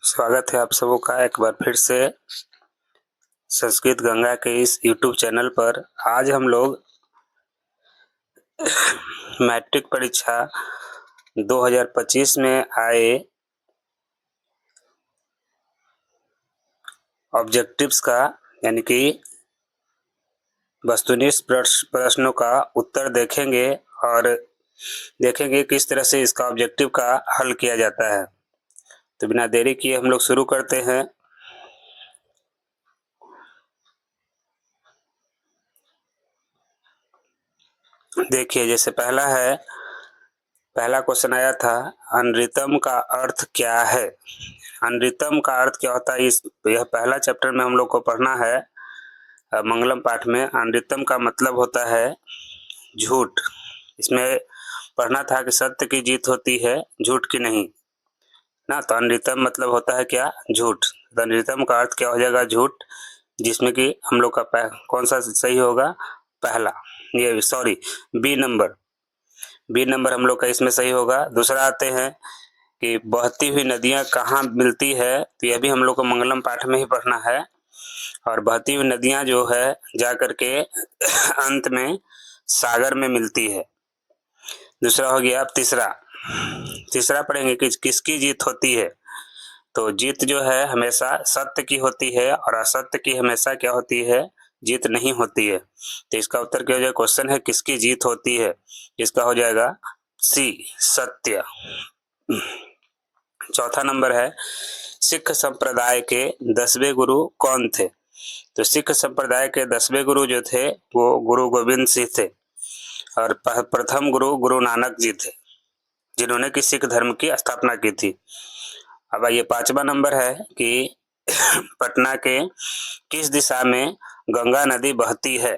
स्वागत है आप सबों का एक बार फिर से संस्कृत गंगा के इस YouTube चैनल पर। आज हम लोग मैट्रिक परीक्षा 2025 में आए ऑब्जेक्टिव्स का यानी कि वस्तुनिष्ठ प्रश्नों का उत्तर देखेंगे और देखेंगे किस तरह से इसका ऑब्जेक्टिव का हल किया जाता है। तो बिना देरी किए हम लोग शुरू करते हैं। देखिए, जैसे पहला क्वेश्चन आया था, अनरितम का अर्थ क्या है। अनरितम का अर्थ क्या होता है, यह पहला चैप्टर में हम लोग को पढ़ना है। मंगलम पाठ में अनरितम का मतलब होता है झूठ। इसमें पढ़ना था कि सत्य की जीत होती है, झूठ की नहीं ना। तो अनरितम मतलब होता है क्या, झूठ। तो अनरितम का अर्थ क्या हो जाएगा, झूठ। जिसमें कि हम लोग का कौन सा सही होगा, पहला, ये सॉरी बी नंबर हम लोग का इसमें सही होगा। दूसरा आते हैं कि बहती हुई नदियां कहाँ मिलती है, तो यह भी हम लोग को मंगलम पाठ में ही पढ़ना है। और बहती हुई नदियां जो है जा करके अंत में सागर में मिलती है। दूसरा हो गया। अब तीसरा पढ़ेंगे कि किसकी जीत होती है। तो जीत जो है हमेशा सत्य की होती है और असत्य की हमेशा क्या होती है, जीत नहीं होती है। तो इसका उत्तर क्या हो जाएगा, क्वेश्चन है किसकी जीत होती है, इसका हो जाएगा सी, सत्य। चौथा नंबर है, सिख संप्रदाय के 10वें गुरु कौन थे। तो सिख संप्रदाय के 10वें गुरु जो थे वो गुरु गोविंद सिंह थे और प्रथम गुरु गुरु नानक जी थे, जिन्होंने कि सिख धर्म की स्थापना की थी। अब ये पांचवा नंबर है कि पटना के किस दिशा में गंगा नदी बहती है।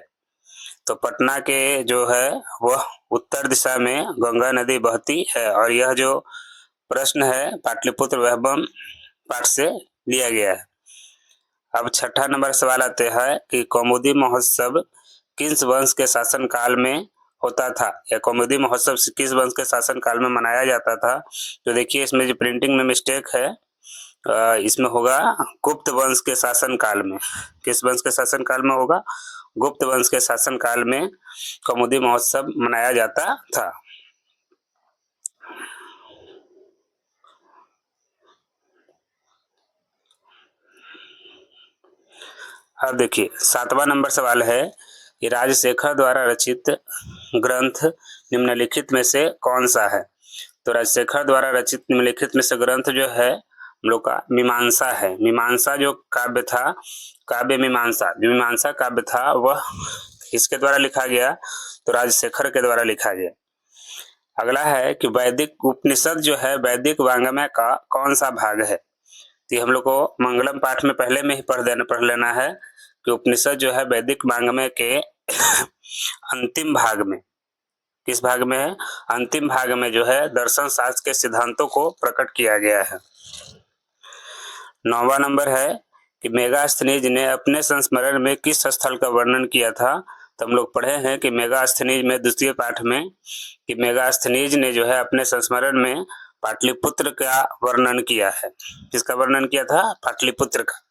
तो पटना के जो है वह उत्तर दिशा में गंगा नदी बहती है और यह जो प्रश्न है पाटलिपुत्र वैभव पाठ से लिया गया है। अब छठा नंबर सवाल आते हैं कि कौमुदी महोत्सव किस वंश के शासन काल में होता था, या कौमुदी महोत्सव किस वंश के शासन काल में मनाया जाता था। तो देखिए, इसमें जो प्रिंटिंग में मिस्टेक है, इसमें होगा गुप्त वंश के शासन काल में। किस वंश के शासन काल में होगा, गुप्त वंश के शासन काल में कौमुदी महोत्सव मनाया जाता था। अब देखिए, सातवां नंबर सवाल है कि राजशेखर द्वारा रचित ग्रंथ निम्नलिखित में से कौन सा है। तो राजशेखर द्वारा रचित निम्नलिखित में से ग्रंथ जो है हम लोग का मीमांसा है। मीमांसा जो काव्य था, काव्य मीमांसा, जो मीमांसा काव्य था वह किसके द्वारा लिखा गया, तो राजशेखर के द्वारा लिखा गया। अगला है कि वैदिक उपनिषद जो है वैदिक वांग्मय का कौन सा भाग है। तो हम लोग को मंगलम पाठ में पहले में ही पढ़ लेना है कि उपनिषद जो है वैदिक वांग्मय के अंतिम भाग में, किस भाग में है, अंतिम भाग में जो है दर्शन शास्त्र के सिद्धांतों को प्रकट किया गया है। 9वां नंबर है कि मेगास्थनीज ने अपने संस्मरण में किस स्थल का वर्णन किया था। तो हम लोग पढ़े हैं कि मेगास्थनीज में द्वितीय पाठ में कि मेगास्थनीज ने जो है अपने संस्मरण में पाटलिपुत्र का वर्णन किया है। किसका वर्णन किया था, पाटलिपुत्र का।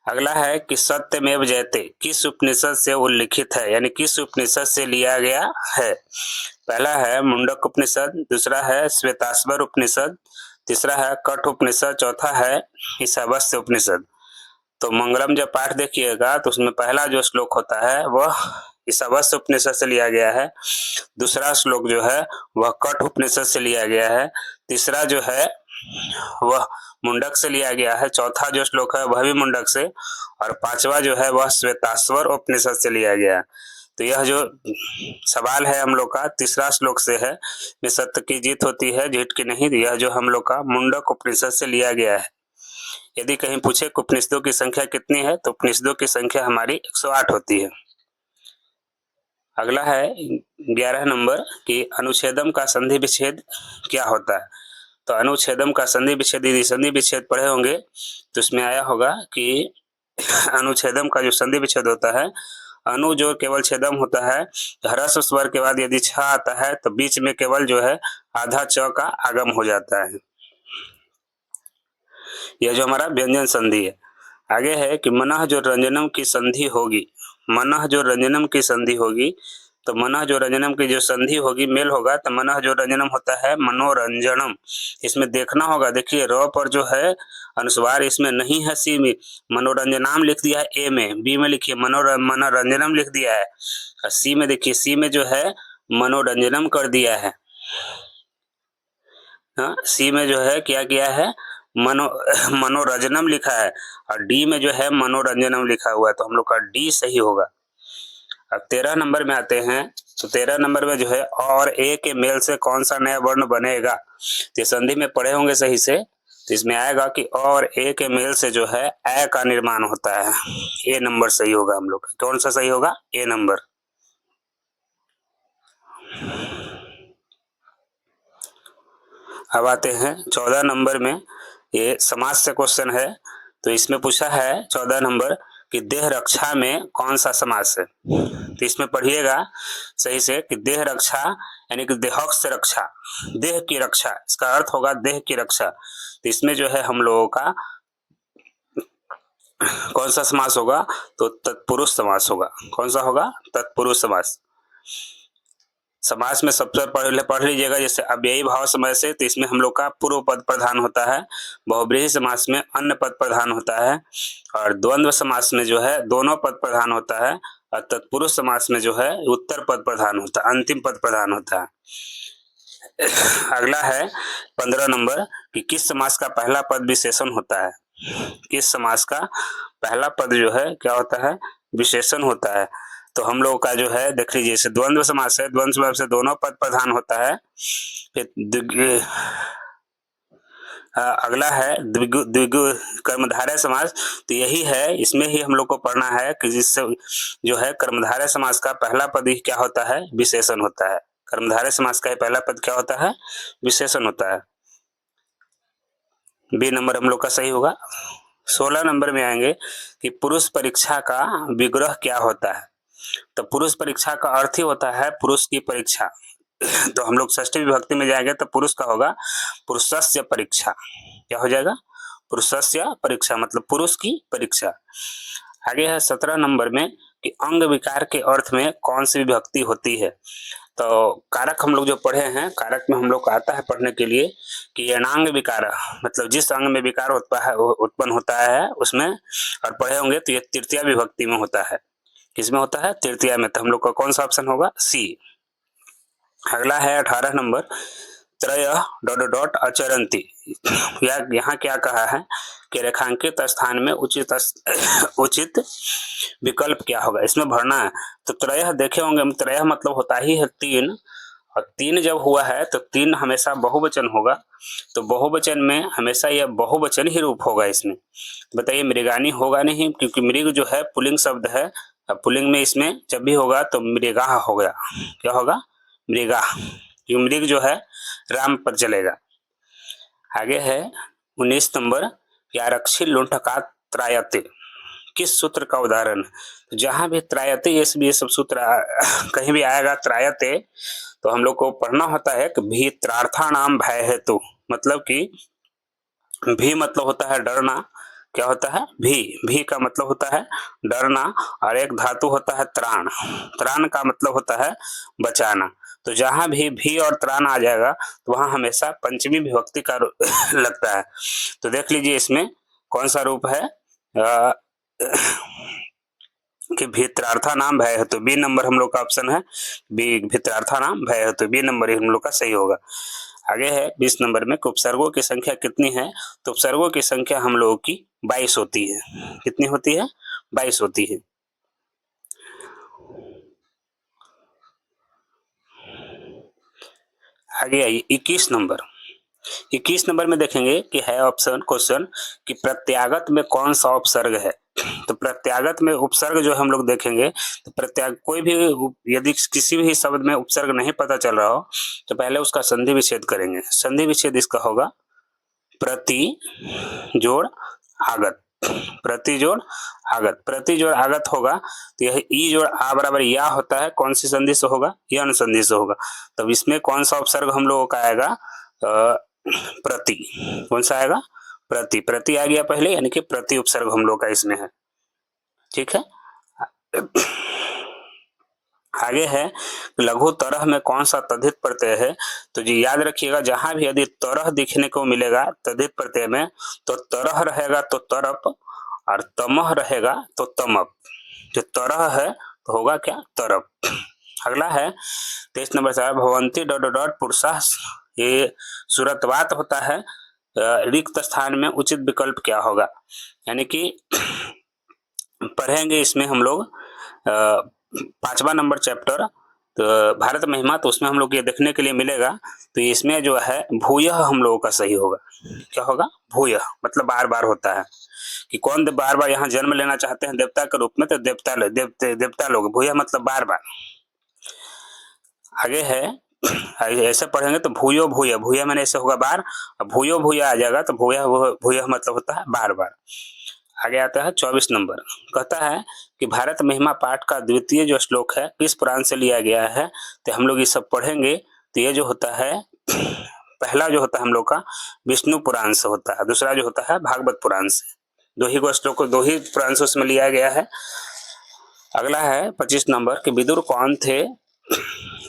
अगला है कि सत्यमेव जयते किस उपनिषद से उल्लिखित है, यानी किस उपनिषद से लिया गया है। पहला है मुंडक उपनिषद, दूसरा है श्वेताश्वर उपनिषद, तीसरा है कठ उपनिषद, चौथा है ईशावास्य उपनिषद। तो मंगलम जब पाठ देखिएगा तो उसमें पहला जो श्लोक होता है वह ईशावास्य उपनिषद से लिया गया है, दूसरा श्लोक जो है वह कठ उपनिषद से लिया गया है, तीसरा जो है वह मुंडक से लिया गया है, चौथा जो श्लोक है वह भी मुंडक से, और पांचवा जो है वह श्वेताश्वर उपनिषद से लिया गया। तो यह जो सवाल है हम लोग का तीसरा श्लोक से है, में सत्य की जीत होती है, झूठ की नहीं। यह जो हम लोग का मुंडक उपनिषद से लिया गया है। यदि कहीं पूछे कि उपनिषदों की संख्या कितनी है, तो उपनिषदों की संख्या हमारी 108 होती है। अगला है 11 नंबर कि अनुच्छेदम का संधि विच्छेद क्या होता है। तो अनुच्छेदम का संधि विच्छेद, यदि संधि विच्छेद पढ़े होंगे तो उसमें आया होगा कि अनुच्छेदम का जो संधि विच्छेद होता है, अनु जो केवल छेदम होता है, ह्रस्व स्वर के बाद यदि छ आता है तो बीच में केवल जो है आधा च का आगम हो जाता है। यह जो हमारा व्यंजन संधि है। आगे है कि मनः जो रंजनम की संधि होगी, मनः जो रंजनम की संधि होगी, तो मनः जो रंजनम की जो संधि होगी, मेल होगा, तो मनः जो रंजनम होता है मनोरंजनम। इसमें देखना होगा, देखिए र पर जो है अनुस्वार इसमें नहीं है, सी में मनोरंजनाम लिख दिया है, ए में, बी में लिखिए मनोरंजनम लिख दिया है, और सी में देखिए, सी में जो है मनोरंजनम कर दिया है। हाँ, सी में जो है क्या किया है, मनोरंजनम लिखा है, और डी में जो है मनोरंजनम लिखा हुआ है, तो हम लोग का डी सही होगा। अब 13 नंबर में आते हैं, तो 13 नंबर में जो है और ए के मेल से कौन सा नया वर्ण बनेगा, तो संधि में पढ़े होंगे सही से, तो इसमें आएगा कि और ए के मेल से जो है ए का निर्माण होता है। ए नंबर सही होगा हम लोग का। कौन सा सही होगा, ए नंबर। अब आते हैं 14 नंबर में, ये समास से क्वेश्चन है, तो इसमें पूछा है 14 नंबर कि देह रक्षा में कौन सा समास है, तो इसमें पढ़िएगा सही से कि देह रक्षा यानी कि देहक से रक्षा, देह की रक्षा, इसका अर्थ होगा देह की रक्षा। तो इसमें जो है हम लोगों का कौन सा समास होगा, तो तत्पुरुष समास होगा। कौन सा होगा, तत्पुरुष समास। समास में सबसे पहले पढ़ लीजिएगा, जैसे अव्ययी भाव समय से, तो इसमें हम लोग का पूर्व पद प्रधान होता है, बहुब्रीहि समास में अन्य पद प्रधान होता है, और द्वंद्व समास में जो है दोनों पद प्रधान होता है, और तत्पुरुष समास में जो है उत्तर पद प्रधान होता है, अंतिम पद प्रधान होता है। अगला है 15 नंबर कि किस समास का पहला पद विशेषण होता है, किस समास का पहला पद जो है क्या होता है, विशेषण होता है। तो हम लोग का जो है देख लीजिए, जैसे द्वंद्व समास है, द्वंद्व समास से दोनों पद प्रधान होता है। फिर अगला है द्विगु कर्मधारय समास, तो यही है, इसमें ही हम लोग को पढ़ना है कि जिससे जो है कर्मधारय समास का पहला पद ही क्या होता है, विशेषण होता है। कर्मधारय समास का पहला पद क्या होता है, विशेषण होता है। बी नंबर हम लोग का सही होगा। 16 नंबर में आएंगे कि पुरुष परीक्षा का विग्रह क्या होता है, तो पुरुष परीक्षा का अर्थ ही होता है पुरुष की परीक्षा। तो हम लोग षष्ठी विभक्ति में जाएंगे तो पुरुष का होगा पुरुषस्य परीक्षा। क्या हो जाएगा, पुरुषस्य परीक्षा, मतलब पुरुष की परीक्षा। आगे है 17 नंबर में कि अंग विकार के अर्थ में कौन सी विभक्ति होती है, तो कारक हम लोग जो पढ़े हैं, कारक में हम लोग को आता है पढ़ने के लिए कि अनांग विकार, मतलब जिस अंग में विकार उत्पन्न होता है उसमें, और पढ़े होंगे तो ये तृतीया विभक्ति में होता है। किसमें होता है, तृतीया में। तो हम लोग का कौन सा ऑप्शन होगा, सी। अगला है 18 नंबर, त्रय अचरंती, यहाँ क्या कहा है कि रेखांकित स्थान में उचित विकल्प क्या होगा, इसमें भरना है। तो त्रय देखे होंगे हम, त्रय मतलब होता ही है 3, और 3 जब हुआ है तो 3 हमेशा बहुवचन होगा, तो बहुवचन में हमेशा यह बहुवचन ही रूप होगा इसमें। तो बताइए मृगानी होगा नहीं, क्योंकि मृग जो है पुल्लिंग शब्द है, पुल्लिंग में इसमें जब भी होगा तो मृगा हो गया। क्या होगा, मृगा, क्योंकि मृग जो है राम पर चलेगा। आगे है 19 नंबर, आरक्षी लुंठका त्रायते, किस सूत्र का उदाहरण है। जहां भी त्रायते ये सब सूत्र कहीं भी आएगा त्रायते, तो हम लोग को पढ़ना होता है कि भीत्रार्थानाम भय हेतु, मतलब कि भी मतलब होता है डरना। क्या होता है, भी का मतलब होता है डरना, और एक धातु होता है त्राण, त्राण का मतलब होता है बचाना। तो जहां भी और त्राण आ जाएगा तो वहां हमेशा पंचमी विभक्ति का लगता है। तो देख लीजिए इसमें कौन सा रूप है कि भित्रार्था नाम भय हेतु, बी नंबर हम लोग का ऑप्शन है बी, भित्रार्था नाम भय हेतु, बी नंबर हम लोग का सही होगा। आगे है 20 नंबर में, उपसर्गों की संख्या कितनी है, तो उपसर्गों की संख्या हम लोगों की 22 होती है। कितनी होती है, 22 होती है। आगे आइए 21 नंबर, 21 नंबर में देखेंगे कि है ऑप्शन क्वेश्चन कि प्रत्यागत में कौन सा उपसर्ग है। तो प्रत्यागत में उपसर्ग जो हम लोग देखेंगे, तो कोई भी यदि किसी भी शब्द में उपसर्ग नहीं पता चल रहा हो तो पहले उसका संधि विच्छेद करेंगे। संधि विच्छेद इसका होगा प्रति जोड़ आगत, प्रति जोड़ आगत, प्रति जोड़ आगत होगा, तो यह ई जोड़ आ बराबर या होता है, कौन सी संधि से होगा, यह अनुसंधि से होगा। तब इसमें कौन सा उपसर्ग हम लोगों का आएगा, प्रति, कौन सा आएगा, प्रति, प्रति आ गया पहले, यानी कि प्रति उपसर्ग हम लोग का इसमें है। ठीक है, आगे है लघु तरह में कौन सा तद्धित प्रत्यय है। तो जी याद रखिएगा, जहां भी यदि तरह दिखने को मिलेगा तद्धित प्रत्यय में, तो तरह रहेगा तो तरप, और तमह रहेगा तो तमप। जो तरह है तो होगा क्या, तरप। अगला है 23 नंबर से, भवंती डॉट डॉट पुरुषा, ये सुरतवात होता है, रिक्त स्थान में उचित विकल्प क्या होगा। यानी कि पढ़ेंगे इसमें हम लोग 5वां नंबर चैप्टर, तो भारत महिमा, तो उसमें हम लोग ये देखने के लिए मिलेगा। तो इसमें जो है भूयः हम लोगों का सही होगा। क्या होगा, भूयः, मतलब बार बार होता है कि कौन बार बार यहाँ जन्म लेना चाहते हैं देवता के रूप में, तो देवता लोग, भूयः मतलब बार बार। आगे है ऐसे पढ़ेंगे तो भूयो भूय, भूया मैंने ऐसे होगा बार, भूयो भूया आ जाएगा तो भूया भूया मतलब होता है बार बार। आगे आता है 24 नंबर, कहता है कि भारत महिमा पाठ का द्वितीय जो श्लोक है किस पुराण से लिया गया है। तो हम लोग ये सब पढ़ेंगे। तो ये जो होता है पहला जो होता है हम लोग का विष्णु पुराण से होता है, दूसरा जो होता है भागवत पुराण से। दो ही श्लोक, दो ही पुराण से उसमें लिया गया है। अगला है 25 नंबर कि विदुर कौन थे।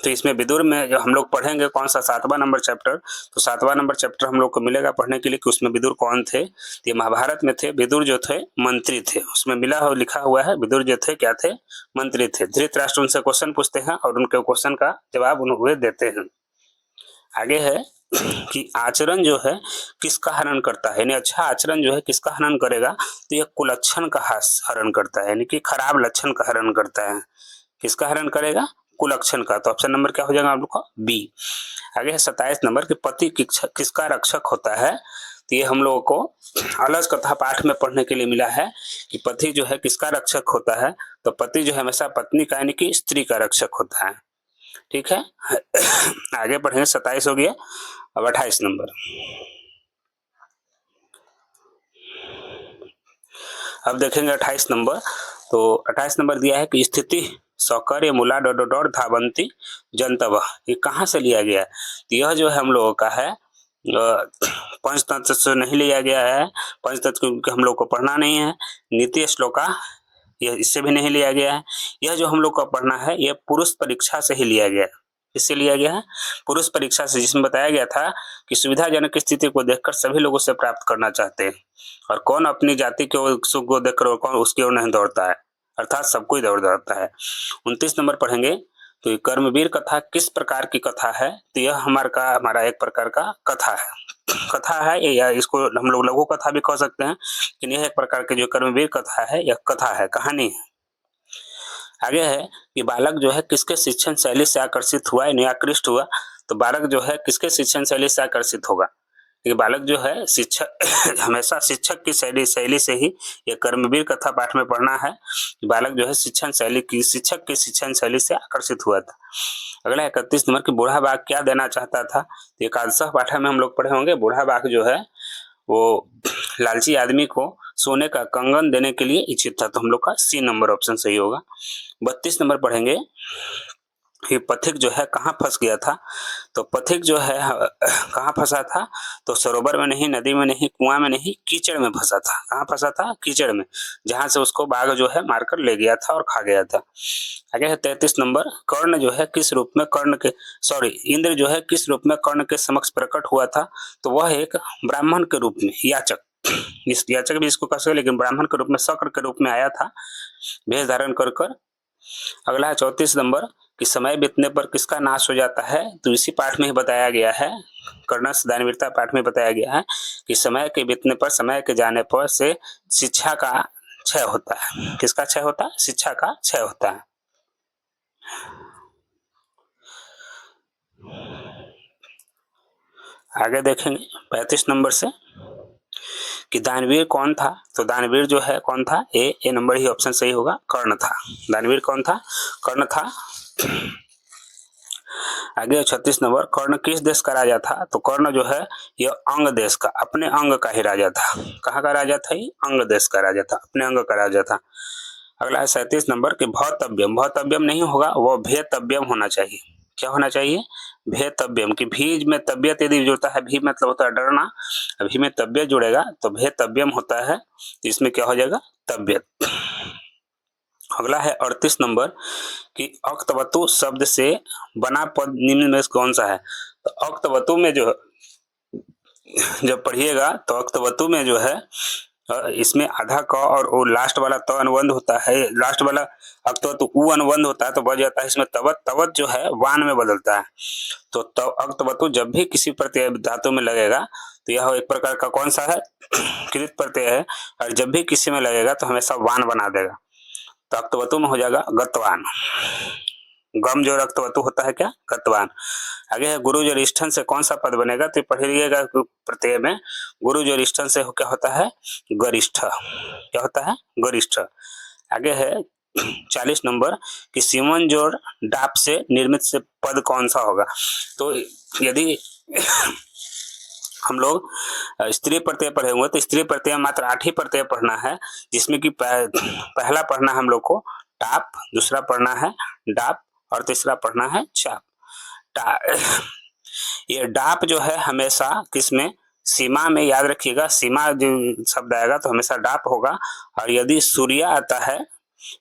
तो इसमें विदुर में जो हम लोग पढ़ेंगे कौन सा, 7वां नंबर चैप्टर। तो 7वां नंबर चैप्टर हम लोग को मिलेगा पढ़ने के लिए कि उसमें विदुर कौन थे। ये महाभारत में थे। विदुर जो थे मंत्री थे, उसमें लिखा हुआ है विदुर जो थे क्या थे, मंत्री थे। धृतराष्ट्र उनसे क्वेश्चन पूछते हैं और उनके क्वेश्चन का जवाब वे देते हैं। आगे है कि आचरण जो है किसका हरण करता है, यानी अच्छा आचरण जो है किसका हरण करेगा। तो यह कुलक्षण का हरण करता है, यानी कि खराब लक्षण का हरण करता है। किसका हरण करेगा, कुलक्षण का। तो ऑप्शन नंबर क्या हो जाएगा आप लोग का, बी। आगे है 27 नंबर कि पति किसका रक्षक होता है। तो ये हम लोगों को अलग कथा पाठ में पढ़ने के लिए मिला है कि पति जो है किसका रक्षक होता है। तो पति जो है हमेशा पत्नी का, यानी कि स्त्री का रक्षक होता है। ठीक है, आगे पढ़ेंगे। 27 हो गया, अब 28 नंबर। अब देखेंगे 28 नंबर। तो 28 नंबर दिया है कि स्थिति सौकर्य मूला डॉट डॉट धावंती जनतव, ये कहाँ से लिया गया है। तो यह जो है हम लोगों का है पंचतंत्र से नहीं लिया गया है। पंचतंत्र हम लोग को पढ़ना नहीं है। नीति श्लोका यह इससे भी नहीं लिया गया है। यह जो हम लोग को पढ़ना है यह पुरुष परीक्षा से ही लिया गया है। इससे लिया गया है पुरुष परीक्षा से, जिसमें बताया गया था कि सुविधाजनक स्थिति को देखकर सभी लोगों से प्राप्त करना चाहते हैं, और कौन अपनी जाति के सुख को देखकर और कौन उसकी ओर नहीं दौड़ता है, अर्थात सबको ही दौड़ जाता है। 29 नंबर पढ़ेंगे। तो कर्मवीर कथा किस प्रकार की कथा है। तो यह हमारा एक प्रकार का कथा है या इसको हम लोग लघु कथा भी कह सकते हैं, लेकिन यह एक प्रकार की जो कर्मवीर कथा है यह कथा है, कहानी है। आगे है कि बालक जो है किसके शिक्षण शैली से आकर्षित हुआ या आकृष्ट हुआ। तो बालक जो है किसके शिक्षण शैली से आकर्षित होगा। ये बालक जो है शिक्षक हमेशा शिक्षक की शैली से ही, ये कर्मवीर कथा पाठ में पढ़ना है। बालक जो है शिक्षक की शिक्षण शैली से आकर्षित हुआ था। अगला 31 नंबर की बूढ़ा बाघ क्या देना चाहता था। तो एकादश पाठ में हम लोग पढ़े होंगे। बूढ़ा बाघ जो है वो लालची आदमी को सोने का कंगन देने के लिए इच्छित था। तो हम लोग का सी नंबर ऑप्शन सही होगा। 32 नंबर पढ़ेंगे कि पथिक जो है कहाँ फंस गया था। तो पथिक जो है कहाँ फंसा था, तो सरोवर में नहीं, नदी में नहीं, कुआं में नहीं, कीचड़ में फंसा था। कहाँ फंसा था, कीचड़ में, जहां से उसको बाघ जो है मारकर ले गया था और खा गया था। आगे है 33 नंबर, कर्ण जो है किस रूप में इंद्र जो है किस रूप में कर्ण के समक्ष प्रकट हुआ था। तो वह एक ब्राह्मण के रूप में, याचक भी इसको कह सकते, लेकिन ब्राह्मण के रूप में, शक्र के रूप में आया था भेष धारण कर। अगला है 34 नंबर कि समय बीतने पर किसका नाश हो जाता है। तो इसी पाठ में ही बताया गया है, कर्णस दानवीरता पाठ में बताया गया है कि समय के बीतने पर, समय के जाने पर से शिक्षा का क्षय होता है। किसका क्षय होता है, शिक्षा का क्षय होता है। आगे देखेंगे 35 नंबर से कि दानवीर कौन था। तो दानवीर जो है कौन था, ए नंबर ही ऑप्शन सही होगा, कर्ण था। दानवीर कौन था, कर्ण था। आगे 36 नंबर, कर्ण किस देश का राजा था। तो कर्ण जो है यह अंग देश का, अपने अंग का ही राजा था। कहाँ का राजा था, ये अंग देश का राजा था, अपने अंग का राजा था। अगला है 37 नंबर कि भौतव्यम नहीं होगा, वो भेतव्यम होना चाहिए। क्या होना चाहिए, भेतव्यम, कि भी में तबियत यदि जुड़ता है, भी मतलब होता है डरना, भी में तबियत जुड़ेगा तो भेतव्यम होता है, तो इसमें क्या हो जाएगा, तबियत। अगला है 38 नंबर कि अक्तवतु शब्द से बना पद निम्न में से कौन सा है। तो अक्तवतु में जो जब पढ़िएगा तो अक्तवतु में जो है इसमें आधा क और वो लास्ट वाला त अनुबंध होता है, लास्ट वाला अक्तवतु उ अनुबंध होता है तो बच जाता है इसमें तवत, तवत जो है वान में बदलता है। तो अक्तवतु जब भी किसी प्रत्यय धातु में लगेगा तो यह एक प्रकार का कौन सा है, कृत प्रत्यय है, और जब भी किसी में लगेगा तो हमेशा वान बना देगा। तो अक्तवतु में हो जाएगा गतवान, गम जो रक्तवतु होता है क्या, गतवान। आगे है गुरु ज्येष्ठन से कौन सा पद बनेगा, तो पढ़िएगा प्रत्यय में गुरु ज्येष्ठन से क्या होता है, गरिष्ठ, क्या होता है, गरिष्ठ। आगे है 40 नंबर कि सीमन जोड़ डाप से निर्मित से पद कौन सा होगा। तो यदि हम लोग स्त्री प्रत्यय पढ़े हुए तो स्त्री प्रत्यय मात्र 8 ही प्रत्यय पढ़ना है, जिसमें कि पहला पढ़ना हम लोग को टाप, दूसरा पढ़ना है डाप और तीसरा पढ़ना है चाप। ये डाप जो है हमेशा किसमें, सीमा में, याद रखिएगा सीमा जो शब्द आएगा तो हमेशा डाप होगा, और यदि सूर्य आता है,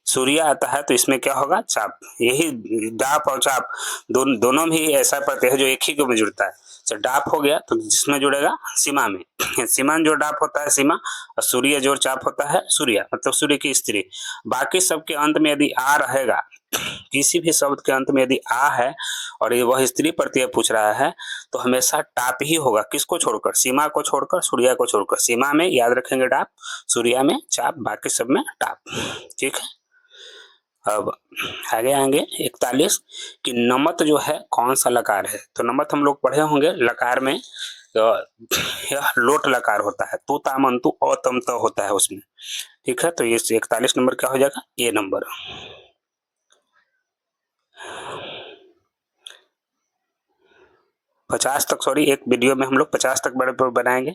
सूर्य आता है तो इसमें क्या होगा, चाप। यही डाप और चाप दोनों भी ऐसा प्रत्यय है जो एक ही को में जुड़ता है। तो डाप हो गया तो जिसमें जुड़ेगा सीमा में, सीमा जो डाप होता है सीमा, और सूर्य जो चाप होता है सूर्य, मतलब सूर्य की स्त्री। बाकी सबके अंत में यदि आ रहेगा, किसी भी शब्द के अंत में यदि आ है और ये वह स्त्री प्रत्यय पूछ रहा है तो हमेशा टाप ही होगा, किसको छोड़कर, सीमा को छोड़कर, सूर्य को छोड़कर। सीमा में याद रखेंगे डाप, सूर्य में चाप, बाकी सब में टाप, ठीक है। अब आगे आएंगे 41 कि नमत जो है कौन सा लकार है। तो नमत हम लोग पढ़े होंगे लकार में, तो यह लोट लकार होता है, तू तामंतु अतम त होता है उसमें, ठीक है। तो ये 41 नंबर क्या हो जाएगा, ए नंबर। 50 तक, सॉरी एक वीडियो में हम लोग 50 तक बनाएंगे,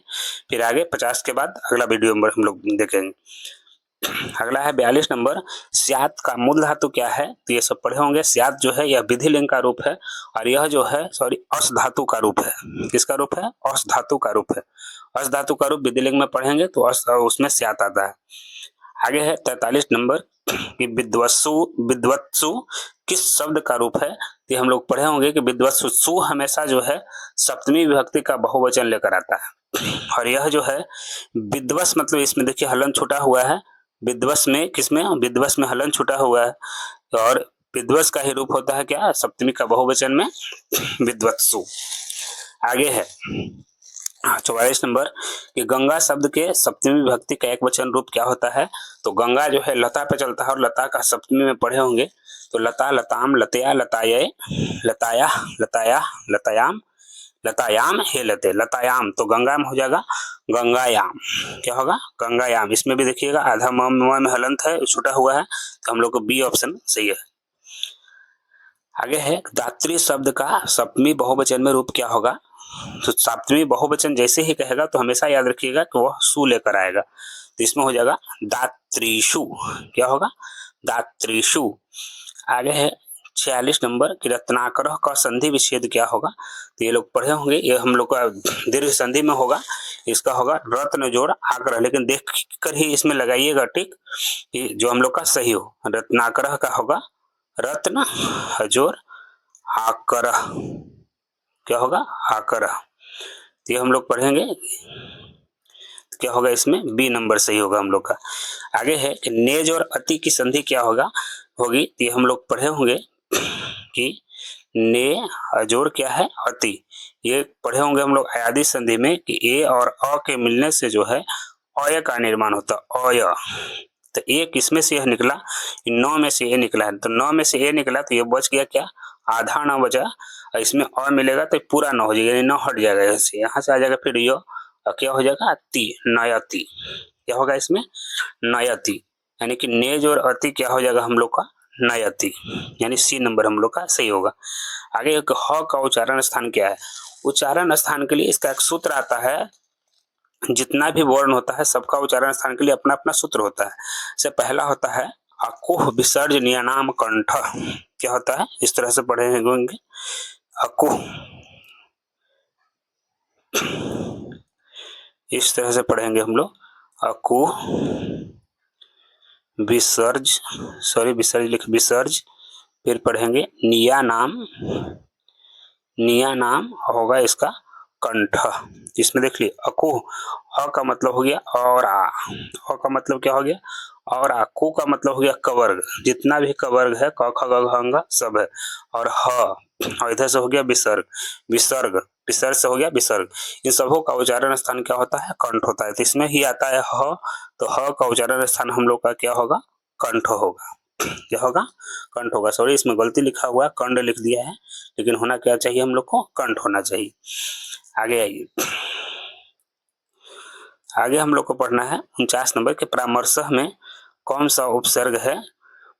फिर आगे 50 के बाद अगला वीडियो में हम लोग देखेंगे। अगला है 42 नंबर, स्यात का मूल धातु क्या है। तो ये सब पढ़े होंगे। स्यात जो है यह विधि लिंग का रूप है, और यह जो है सॉरी अस धातु का रूप है। किसका रूप है, अस धातु का रूप है। अस धातु का रूप विधि लिंग में पढ़ेंगे तो अस उसमें स्यात आता है। आगे है 43 नंबर कि विद्वत्सु, विद्वत्सु किस शब्द का रूप है। तो हम लोग पढ़े होंगे कि विद्वत्सु, सु हमेशा जो है सप्तमी विभक्ति का बहुवचन लेकर आता है, और यह जो है विद्वस मतलब इसमें देखिए हलन छूटा हुआ है, विद्वस में, किसमें, विद्वस में हलन छूटा हुआ है, और विद्वस का ही रूप होता है क्या, सप्तमी का बहुवचन में विद्वत्सु। आगे है 44 नंबर कि गंगा शब्द के सप्तमी विभक्ति का एक वचन रूप क्या होता है। तो गंगा जो है लता पे चलता है, और लता का सप्तमी में पढ़े होंगे तो लता, लताम, लतया, लताये, लताया, लताया, लतायाम, लतायाम हे लते, लतायाम। तो गंगा में हो जाएगा गंगायाम, क्या होगा, गंगायाम। इसमें भी देखिएगा आधा म में हलंत है, छूटा हुआ है, तो हम लोग को बी ऑप्शन सही है। आगे है दात्री शब्द का सप्तमी बहुवचन में रूप क्या होगा। तो सप्तमी बहुवचन जैसे ही कहेगा तो हमेशा याद रखिएगा कि वह सु लेकर आएगा, तो इसमें हो जाएगा दात्रीषु, क्या होगा, दात्रीषु। आगे है 46 नंबर कि रत्नाकर का संधि विच्छेद क्या होगा। तो ये लोग पढ़े होंगे, ये हम लोग का दीर्घ संधि में होगा, इसका होगा रत्न जोड़ आग्रह, लेकिन देख कर ही इसमें लगाइएगा टिक, जो हम लोग का सही हो। रत्नाकर का होगा रत्न जोड़ आकर, क्या होगा, आकर। तो ये हम लोग पढ़ेंगे, क्या होगा इसमें बी नंबर सही होगा हम लोग का। आगे है कि नेज और अति की संधि क्या होगा होगी। तो ये हम लोग पढ़े होंगे कि ने अजोड़ क्या है, अति। ये पढ़े होंगे हम लोग अयादी संधि में कि ए और अ के मिलने से जो है अय का निर्माण होता है, अय। तो ए किसमें से यह निकला, 9 में से ए निकला है, तो 9 में से ए निकला तो ये बच गया क्या, आधा 9 बचा, इसमें अ मिलेगा तो पूरा 9 हो जाएगा, 9 हट जाएगा, यहाँ से आ जाएगा फिर यो, क्या हो जाएगा ती, नयति। क्या होगा इसमें, नयति, यानी कि नेज और अति क्या हो जाएगा हम लोग का, नयति, यानी सी नंबर हम लोग का सही होगा। आगे एक ह का उच्चारण स्थान क्या है। उच्चारण स्थान के लिए इसका एक सूत्र आता है, जितना भी वर्ण होता है सबका उच्चारण स्थान के लिए अपना अपना सूत्र होता है। से पहला होता है अकुह विसर्जनीयनाम कंठ क्या होता है, इस तरह से पढ़ेंगे अकुह, इस तरह से पढ़ेंगे हम लोग अकुह विसर्ज, विसर्ज, फिर पढ़ेंगे निया नाम होगा इसका कंठ। इसमें देख लिए अकुह, अ का मतलब हो गया और आ, अ का मतलब क्या हो गया और आ, कु का मतलब हो गया कवर्ग, जितना भी कवर्ग है क ख ग घ ङ सब है, और ह और इधर से हो गया विसर्ग, विसर्ग से हो गया विसर्ग। इन सबों का उच्चारण स्थान क्या होता है, कंठ होता है। तो इसमें ही आता है ह, तो ह का उच्चारण स्थान हम लोग का क्या होगा, कंठ होगा। क्या होगा, कंठ होगा। सॉरी इसमें गलती लिखा हुआ है, कंड लिख दिया है, लेकिन होना क्या चाहिए हम लोग को, कंठ होना चाहिए। आगे आइए, आगे हम लोग को पढ़ना है 49 नंबर के परामर्श में कौन सा उपसर्ग है।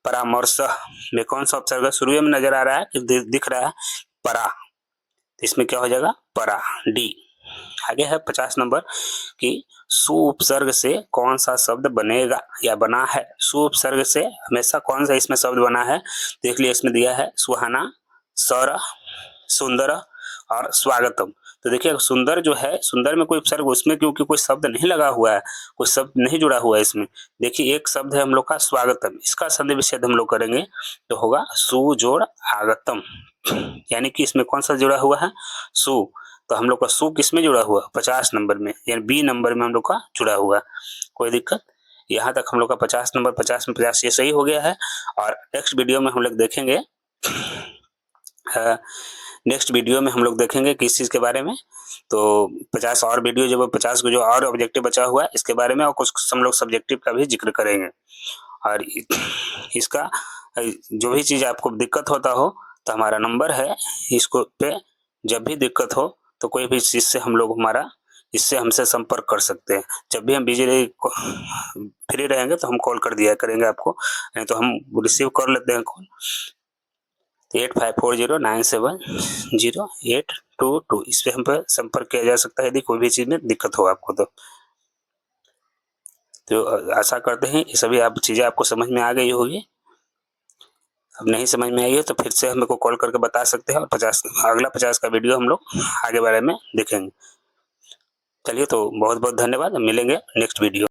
परामर्श में कौन सा उपसर्ग है, शुरू में नजर आ रहा है, दिख रहा है परा, इसमें क्या हो जाएगा परा, डी। आगे है 50 नंबर कि सु उपसर्ग से कौन सा शब्द बनेगा या बना है। सु उपसर्ग से हमेशा कौन सा इसमें शब्द बना है, देख लिया इसमें दिया है सुहाना, सर, सुंदर और स्वागतम। तो देखिए सुंदर जो है, सुंदर में कोई उपसर्ग, उसमें क्योंकि कोई शब्द नहीं लगा हुआ है, कोई शब्द नहीं जुड़ा हुआ है इसमें। देखिए एक शब्द है हम लोग का स्वागतम, इसका संधि विच्छेद हम लोग करेंगे तो होगा सु जोड़ आगतम, यानी कि इसमें कौन सा जुड़ा हुआ है, सु। तो हम लोग का सु किस में जुड़ा हुआ, 50 नंबर में, यानी बी नंबर में हम लोग का जुड़ा हुआ। कोई दिक्कत, यहाँ तक हम लोग का 50 नंबर, 50 में 50 ये सही हो गया है। और नेक्स्ट वीडियो में हम लोग देखेंगे, नेक्स्ट वीडियो में हम लोग देखेंगे किस चीज के बारे में, तो 50 और वीडियो जब 50 को जो और ऑब्जेक्टिव बचा हुआ है इसके बारे में, और कुछ हम लोग सब्जेक्टिव का भी जिक्र करेंगे। और इसका जो भी चीज आपको दिक्कत होता हो तो हमारा नंबर है, इसको पे जब भी दिक्कत हो तो कोई भी चीज से हम लोग हमारा इससे हमसे संपर्क कर सकते हैं। जब भी हम बिजी फ्री रहेंगे तो हम कॉल कर दिया करेंगे आपको, नहीं तो हम रिसीव कर लेते हैं कॉल। 8540970822 इस पे हम पर संपर्क किया जा सकता है यदि कोई भी चीज में दिक्कत हो आपको तो आशा करते हैं ये सभी आप चीजें आपको समझ में आ गई होगी। अब नहीं समझ में आई है तो फिर से हम को कॉल करके बता सकते हैं, और 50 अगला 50 का वीडियो हम लोग आगे बारे में देखेंगे। चलिए तो बहुत बहुत धन्यवाद, मिलेंगे नेक्स्ट वीडियो।